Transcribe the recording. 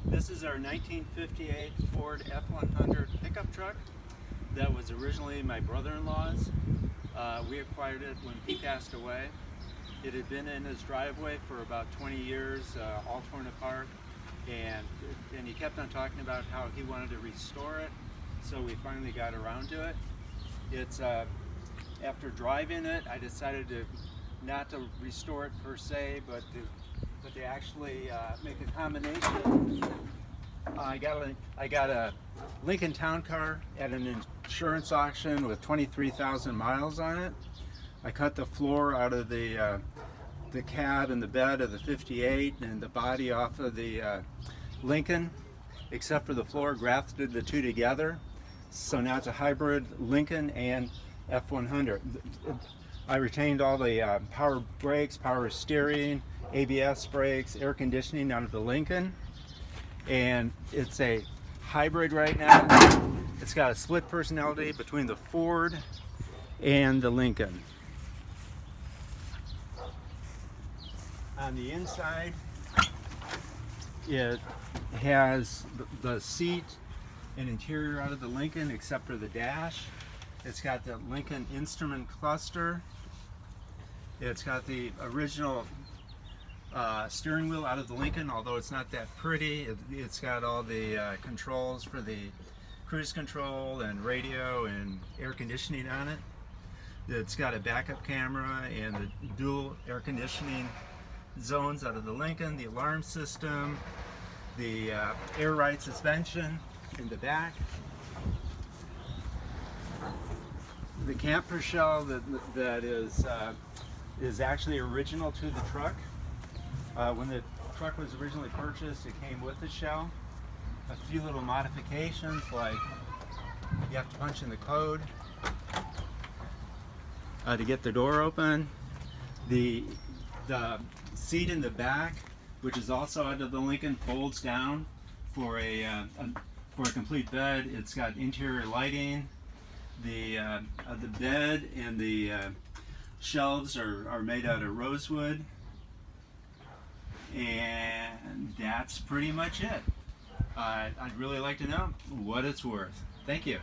This is our 1958 Ford F100 pickup truck that was originally my brother-in-law's. We acquired it when he passed away. It had been in his driveway for about 20 years, all torn apart, and he kept on talking about how he wanted to restore it, so we finally got around to it. It's after driving it, I decided not to restore it per se, but to actually make a combination. I got a Lincoln Town Car at an insurance auction with 23,000 miles on it. I cut the floor out of the cab and the bed of the 58 and the body off of the Lincoln, except for the floor, grafted the two together. So now it's a hybrid Lincoln and F100. I retained all the power brakes, power steering, ABS brakes, air conditioning out of the Lincoln. And it's a hybrid right now. It's got a split personality between the Ford and the Lincoln. On the inside, it has the seat and interior out of the Lincoln except for the dash. It's got the Lincoln instrument cluster. It's got the original steering wheel out of the Lincoln, although it's not that pretty. It's got all the controls for the cruise control and radio and air conditioning on it. It's got a backup camera and the dual air conditioning zones out of the Lincoln, the alarm system, the air ride suspension in the back. The camper shell that is actually original to the truck. When the truck was originally purchased, it came with the shell. A few little modifications, like you have to punch in the code to get the door open. The seat in the back, which is also out of the Lincoln, folds down for a complete bed. It's got interior lighting. The bed and the shelves are made out of rosewood. And that's pretty much it. I'd really like to know what it's worth. Thank you.